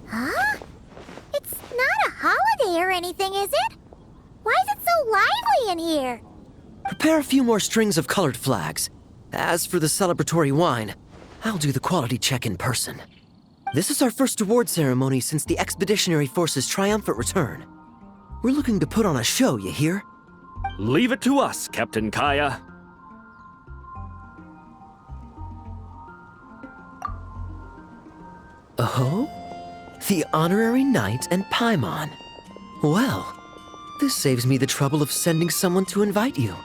Huh? It's not a holiday or anything, is it? Why is it so lively in here? Prepare a few more strings of colored flags. As for the celebratory wine, I'll do the quality check in person. This is our first award ceremony since the Expeditionary Force's triumphant return. We're looking to put on a show, you hear? Leave it to us, Captain Kaya. Oh? The Honorary Knight and Paimon. Well, this saves me the trouble of sending someone to invite you.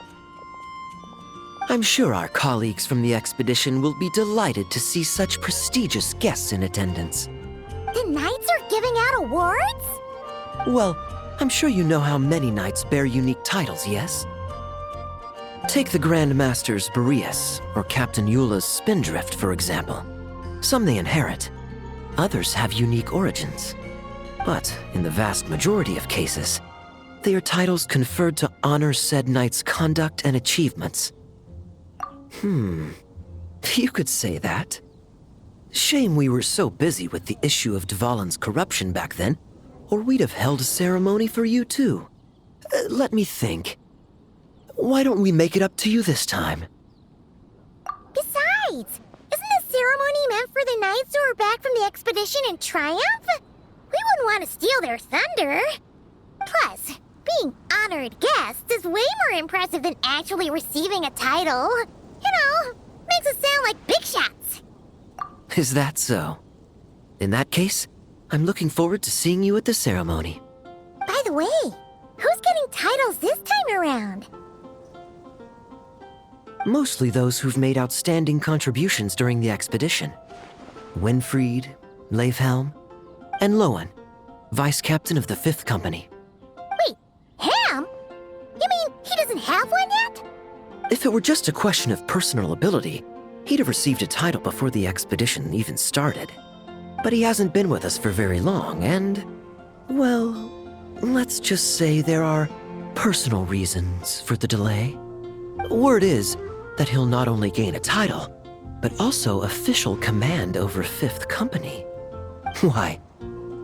I'm sure our colleagues from the expedition will be delighted to see such prestigious guests in attendance. The knights are giving out awards? Well, I'm sure you know how many knights bear unique titles, yes? Take the Grand Masters Boreas or Captain Eula's Spindrift, for example. Some they inherit. Others have unique origins. But in the vast majority of cases, they are titles conferred to honor said knight's conduct and achievements. You could say that. Shame we were so busy with the issue of Dvalin's corruption back then, or we'd have held a ceremony for you too. Let me think. Why don't we make it up to you this time? Besides, isn't the ceremony meant for the knights who are back from the expedition in triumph? We wouldn't want to steal their thunder. Plus, being honored guests is way more impressive than actually receiving a title. You know, makes us sound like big shots. Is that so? In that case, I'm looking forward to seeing you at the ceremony. By the way, who's getting titles this time around? Mostly those who've made outstanding contributions during the expedition. Winfried, Leifhelm, and Lowen, Vice Captain of the 5th Company. Wait, Ham? You mean he doesn't have one yet? If it were just a question of personal ability, he'd have received a title before the expedition even started. But he hasn't been with us for very long, and, well, let's just say there are personal reasons for the delay. Word is that he'll not only gain a title, but also official command over 5th Company. Why,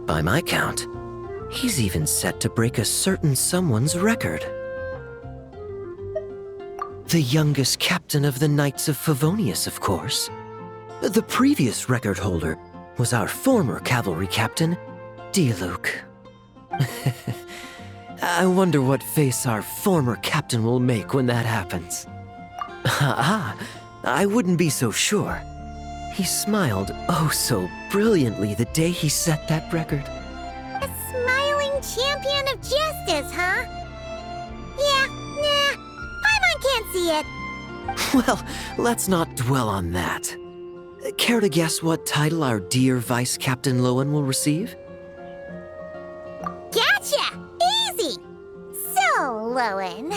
by my count, he's even set to break a certain someone's record. The youngest captain of the Knights of Favonius, of course. The previous record holder was our former cavalry captain, Diluc. I wonder what face our former captain will make when that happens. I wouldn't be so sure. He smiled oh so brilliantly the day he set that record. A smiling champion of justice, huh? Yeah, nah, Paimon can't see it. Well, let's not dwell on that. Care to guess what title our dear Vice Captain Lowen will receive? Gotcha! Easy! So, Lowen...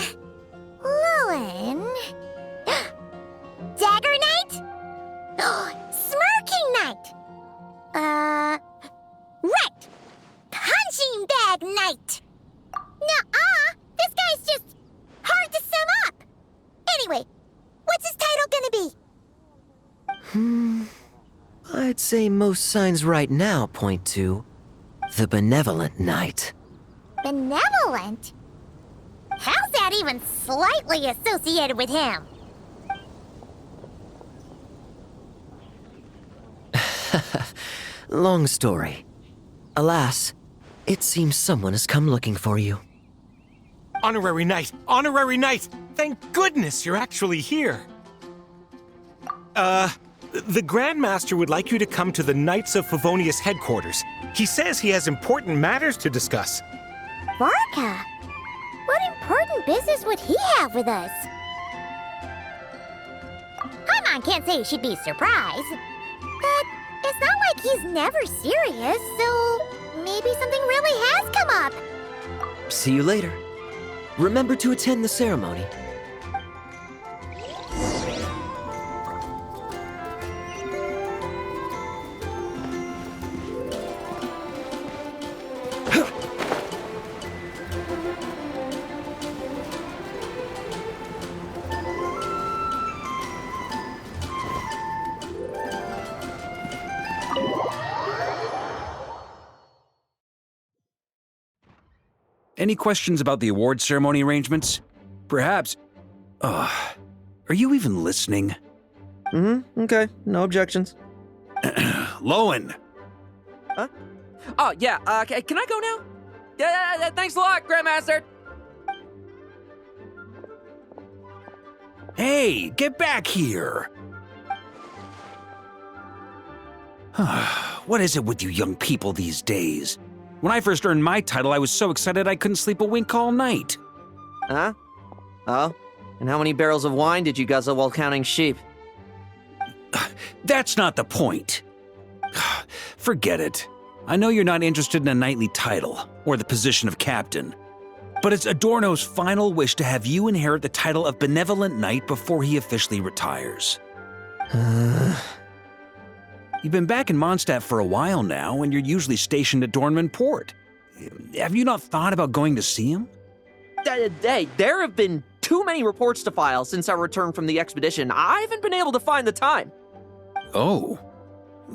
Dagger Knight? Smirking Knight! Right! Punching Bag Knight! Nuh-uh! This guy's just hard to sum up! Anyway, what's his title gonna be? I'd say most signs right now point to the Benevolent Knight. Benevolent? How's that even slightly associated with him? Long story. Alas, it seems someone has come looking for you. Honorary Knight! Honorary Knight! Thank goodness you're actually here! The Grand Master would like you to come to the Knights of Favonius headquarters. He says he has important matters to discuss. Varka? What important business would he have with us? Paimon can't say she'd be surprised. But it's not like he's never serious, so maybe something really has come up. See you later. Remember to attend the ceremony. Any questions about the award ceremony arrangements? Perhaps... are you even listening? Okay, no objections. Lowen! Oh, yeah, can I go now? Yeah, thanks a lot, Grandmaster! Hey, get back here! What is it with you young people these days? When I first earned my title, I was so excited I couldn't sleep a wink all night. Huh? Oh? And how many barrels of wine did you guzzle while counting sheep? That's not the point. Forget it. I know you're not interested in a knightly title, or the position of captain. But it's Adorno's final wish to have you inherit the title of Benevolent Knight before he officially retires. You've been back in Mondstadt for a while now, and you're usually stationed at Dornman Port. Have you not thought about going to see him? Hey, there have been too many reports to file since our return from the expedition. I haven't been able to find the time. Oh.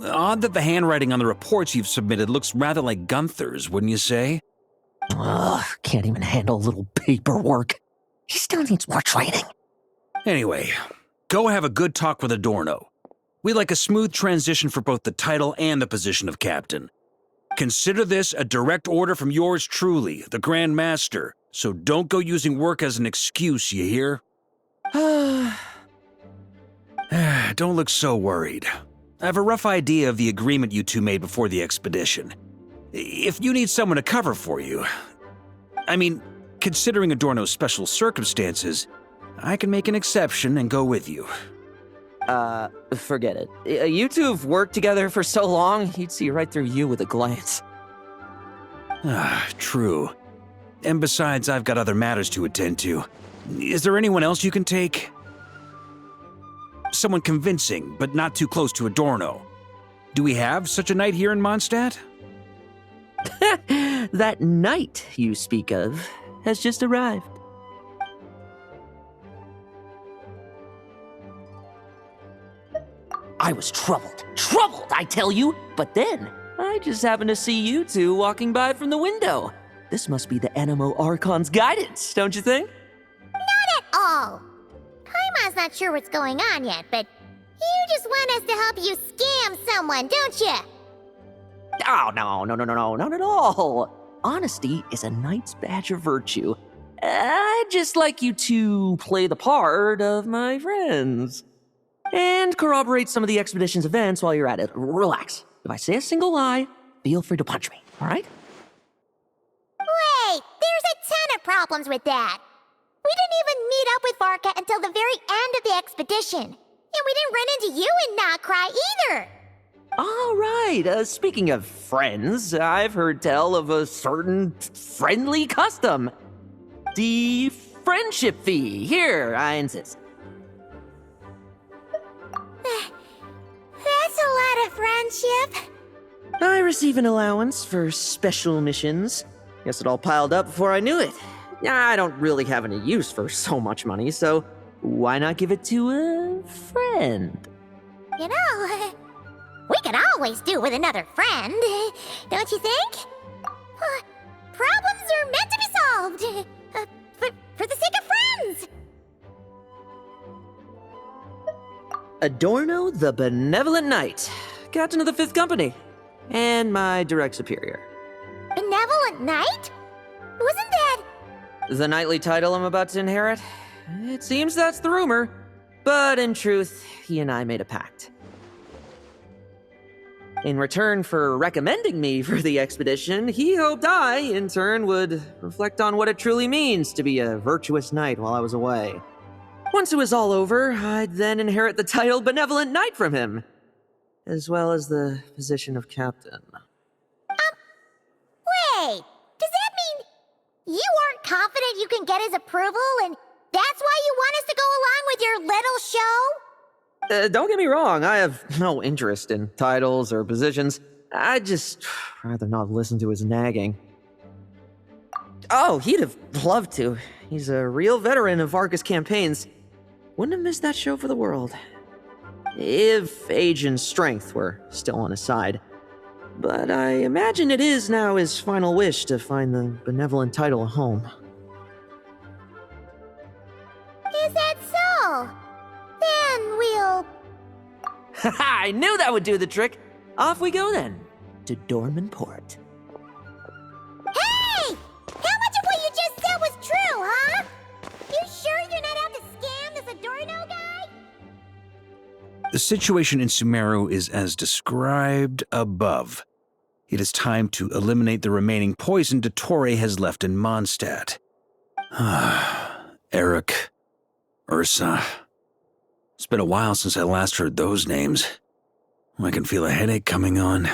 Odd that the handwriting on the reports you've submitted looks rather like Gunther's, wouldn't you say? Ugh, can't even handle a little paperwork. He still needs more training. Anyway, go have a good talk with Adorno. We'd like a smooth transition for both the title and the position of captain. Consider this a direct order from yours truly, the Grand Master, so don't go using work as an excuse, you hear? Don't look so worried. I have a rough idea of the agreement you two made before the expedition. If you need someone to cover for you, I mean, considering Adorno's special circumstances, I can make an exception and go with you. Forget it. You two have worked together for so long, he'd see right through you with a glance. True. And besides, I've got other matters to attend to. Is there anyone else you can take? Someone convincing, but not too close to Adorno. Do we have such a knight here in Mondstadt? That knight you speak of has just arrived. I was troubled, I tell you, but then I just happened to see you two walking by from the window. This must be the Animo Archon's guidance, don't you think? Not at all. Paimon's not sure what's going on yet, but you just want us to help you scam someone, don't you? Oh, no, not at all. Honesty is a knight's badge of virtue. I'd just like you to play the part of my friends. And corroborate some of the expedition's events while you're at it. Relax. If I say a single lie, feel free to punch me, all right? Wait, there's a ton of problems with that. We didn't even meet up with Varka until the very end of the expedition. And we didn't run into you in Nokrai either. All right, speaking of friends, I've heard tell of a certain friendly custom. The friendship fee. Here, I insist. That's a lot of friendship. I receive an allowance for special missions. Guess it all piled up before I knew it. I don't really have any use for so much money, so why not give it to a friend? You know, we could always do with another friend, don't you think? Problems are meant to be solved. For the sake of friends. Adorno the Benevolent Knight, Captain of the 5th Company, and my direct superior. Benevolent Knight? Wasn't that... The knightly title I'm about to inherit? It seems that's the rumor, but in truth, he and I made a pact. In return for recommending me for the expedition, he hoped I, in turn, would reflect on what it truly means to be a virtuous knight while I was away. Once it was all over, I'd then inherit the title Benevolent Knight from him, as well as the position of captain. Wait, does that mean you aren't confident you can get his approval, and that's why you want us to go along with your little show? Don't get me wrong, I have no interest in titles or positions. I'd just rather not listen to his nagging. Oh, he'd have loved to. He's a real veteran of Varka's campaigns. Wouldn't have missed that show for the world. If age and strength were still on his side. but I imagine it is now his final wish to find the benevolent title a home. Is that so? Then we'll... I knew that would do the trick. Off we go then, to Dorman Port. Hey! How much of what you just said was true, huh? You sure you're not out to scam this Adorno guy? The situation in Sumeru is as described above. It is time to eliminate the remaining poison Dottore has left in Mondstadt. Eric, Ursa. It's been a while since I last heard those names. I can feel a headache coming on.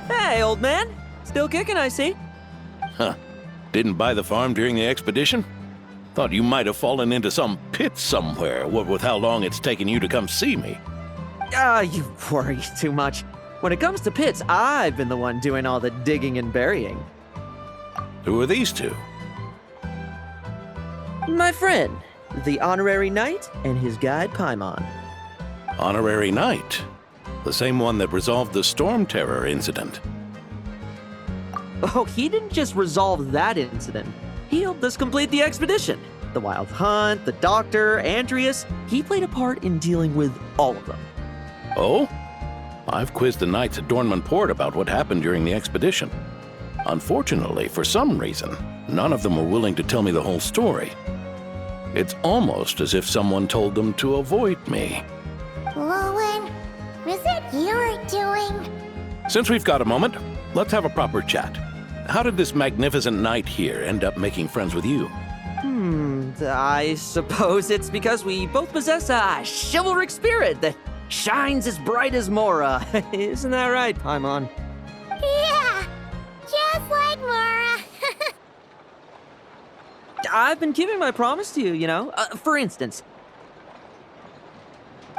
Hey, old man. Still kicking, I see. Huh. Didn't buy the farm during the expedition? Thought you might have fallen into some pit somewhere, what with how long it's taken you to come see me. You worry too much. When it comes to pits, I've been the one doing all the digging and burying. Who are these two? My friend, the honorary knight, and his guide Paimon. Honorary Knight. The same one that resolved the Storm Terror incident. Oh, he didn't just resolve that incident. He helped us complete the expedition. The Wild Hunt, the Doctor, Andreas. He played a part in dealing with all of them. Oh? I've quizzed the knights at Dorman Port about what happened during the expedition. Unfortunately, for some reason, none of them were willing to tell me the whole story. It's almost as if someone told them to avoid me. Lowen, is it your doing? Since we've got a moment, let's have a proper chat. How did this magnificent knight here end up making friends with you? I suppose it's because we both possess a chivalric spirit that shines as bright as Mora. Isn't that right, Paimon? Yeah, just like Mara. I've been keeping my promise to you, you know. For instance,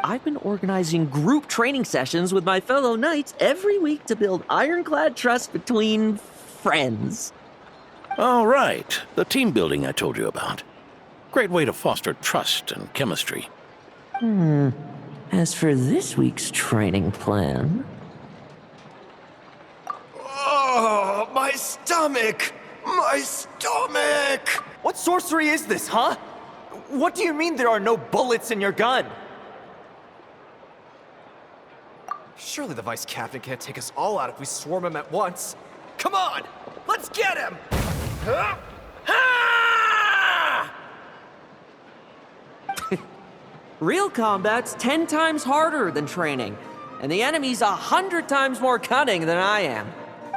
I've been organizing group training sessions with my fellow knights every week to build ironclad trust between friends. Oh, right. The team building I told you about. Great way to foster trust and chemistry. As for this week's training plan... Oh, my stomach! My stomach! What sorcery is this, huh? What do you mean there are no bullets in your gun? Surely the vice captain can't take us all out if we swarm him at once. Come on! Let's get him! Huh? Ah! Real combat's 10 times harder than training, and the enemy's 100 times more cunning than I am.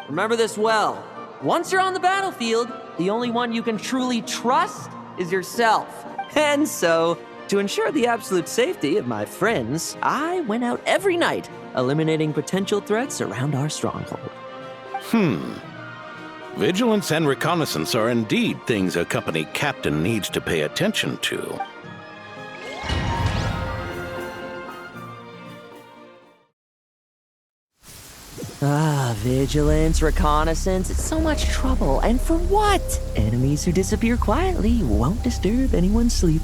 Remember this well. Once you're on the battlefield, the only one you can truly trust is yourself. And so, to ensure the absolute safety of my friends, I went out every night, eliminating potential threats around our stronghold. Vigilance and reconnaissance are indeed things a company captain needs to pay attention to. Vigilance, reconnaissance, it's so much trouble. And for what? Enemies who disappear quietly won't disturb anyone's sleep.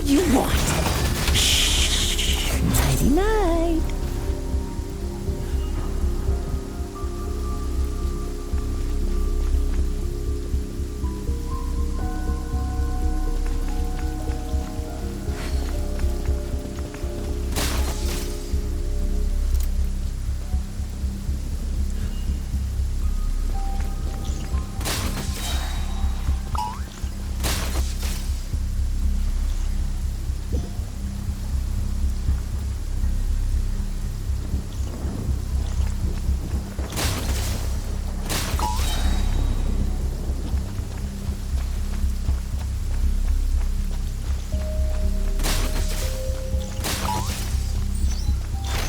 you want. Shh. Nighty night.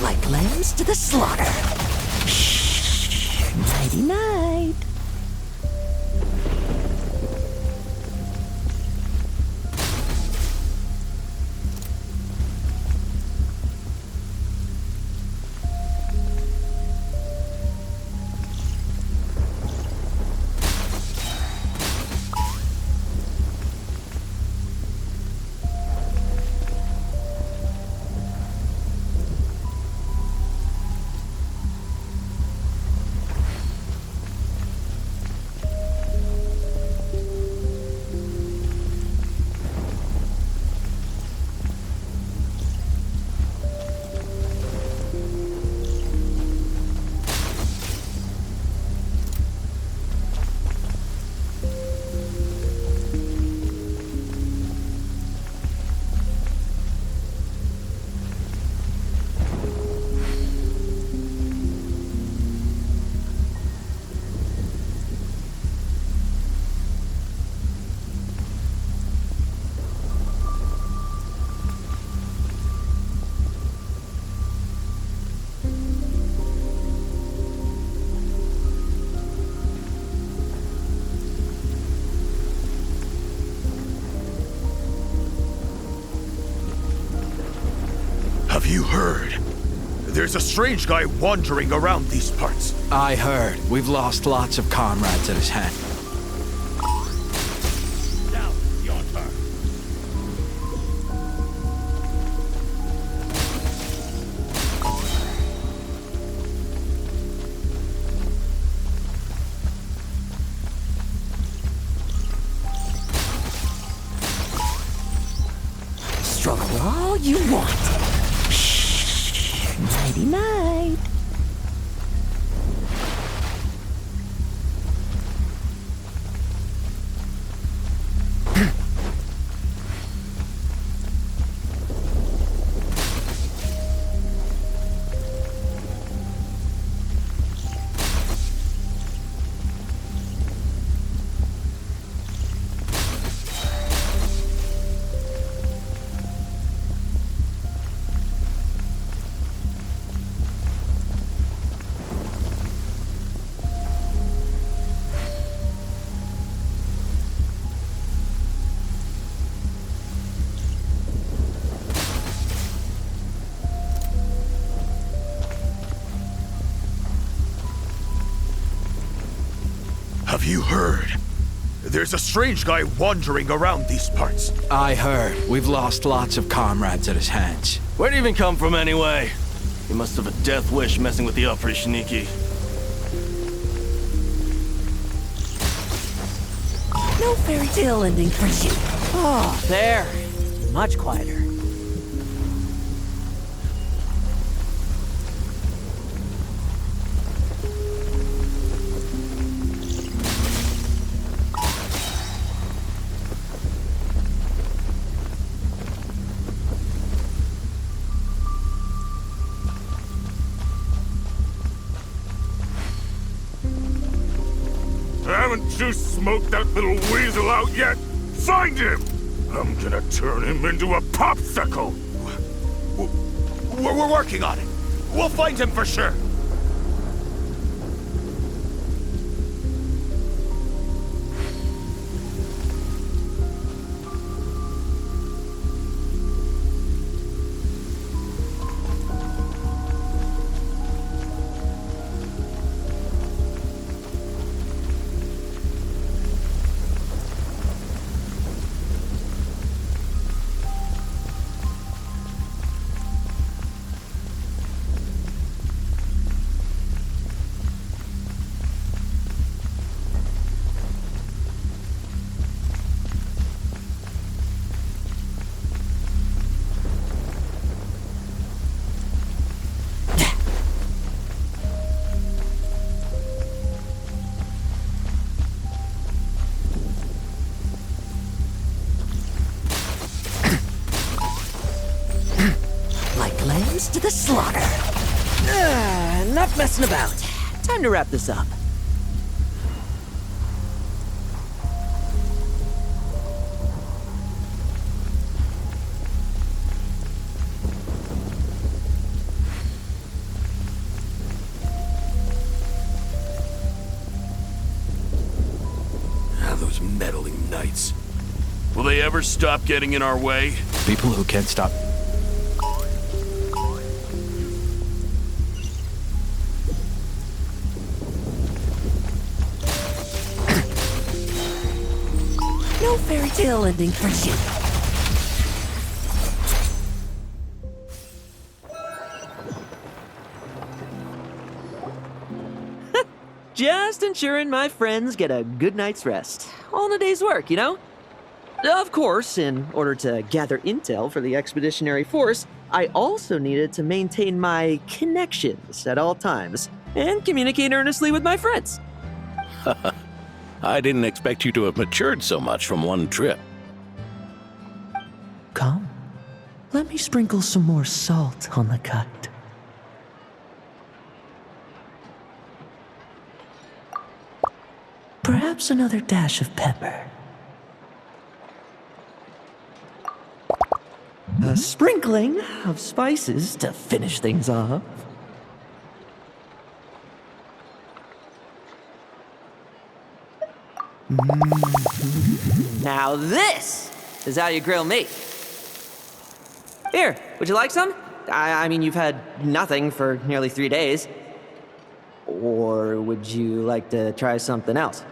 Like lambs to the slaughter. Shh. Nighty night. Have you heard? There's a strange guy wandering around these parts. I heard. We've lost lots of comrades at his hand. Now, your turn. Struggle all you want. Shh. Nighty night. Have you heard? There's a strange guy wandering around these parts. I heard. We've lost lots of comrades at his hands. Where'd he even come from anyway? He must have a death wish messing with the Oprishniki. No fairy tale ending for you. Oh, there. Much quieter. Haven't you smoked that little weasel out yet? Find him! I'm gonna turn him into a popsicle! We're working on it. We'll find him for sure. the slaughter. Enough messing about. Time to wrap this up. Those meddling knights. Will they ever stop getting in our way? People who can't stop. No fairy tale ending for you. Just ensuring my friends get a good night's rest. All in a day's work, you know? Of course, in order to gather intel for the expeditionary force, I also needed to maintain my connections at all times and communicate earnestly with my friends. I didn't expect you to have matured so much from one trip. Come, let me sprinkle some more salt on the cut. Perhaps another dash of pepper. A sprinkling of spices to finish things off. Now this is how you grill meat. Here, would you like some? I mean, you've had nothing for nearly 3 days. Or would you like to try something else?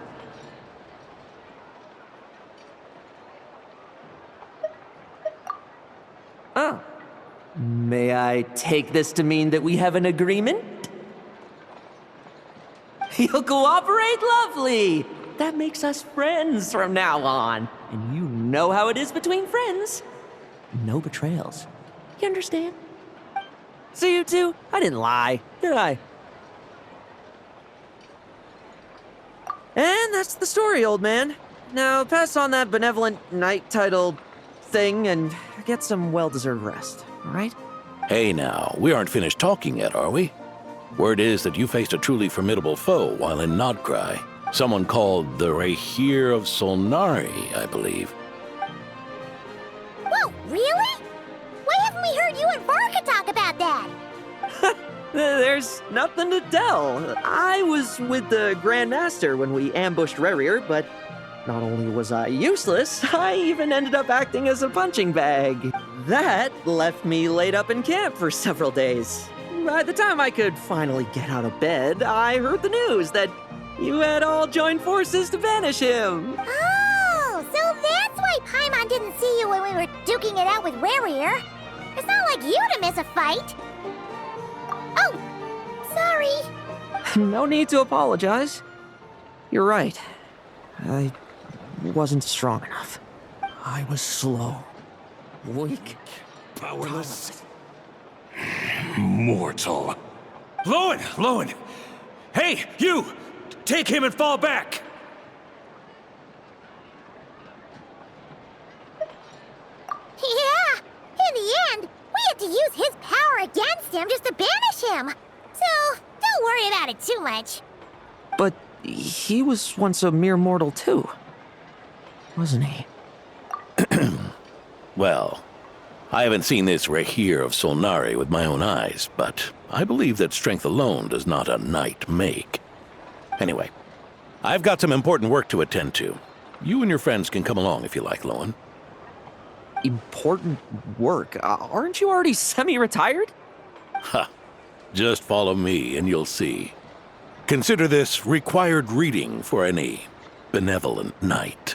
Oh. May I take this to mean that we have an agreement? You'll cooperate? Lovely! That makes us friends from now on. And you know how it is between friends. No betrayals. You understand? So you two, I didn't lie, did I? And that's the story, old man. Now pass on that benevolent knight title thing and get some well-deserved rest, all right? Hey now, we aren't finished talking yet, are we? Word is that you faced a truly formidable foe while in Nodcry. Someone called the Rahir of Solnari, I believe. Whoa, really? Why haven't we heard you and Varka talk about that? There's nothing to tell. I was with the Grand Master when we ambushed Rerir, but not only was I useless, I even ended up acting as a punching bag. That left me laid up in camp for several days. By the time I could finally get out of bed, I heard the news that you had all joined forces to banish him. Oh, so that's why Paimon didn't see you when we were duking it out with Rerir. It's not like you to miss a fight. Oh, sorry. No need to apologize. You're right. I wasn't strong enough. I was slow, weak, powerless. Mortal. Lowen! Hey, you! Take him and fall back! Yeah, in the end, we had to use his power against him just to banish him. So, don't worry about it too much. But he was once a mere mortal too, wasn't he? Well, I haven't seen this Rahir of Solnari with my own eyes, but I believe that strength alone does not a knight make. Anyway, I've got some important work to attend to. You and your friends can come along if you like, Lowen. Important work? Aren't you already semi-retired? Ha! Just follow me and you'll see. Consider this required reading for any benevolent knight.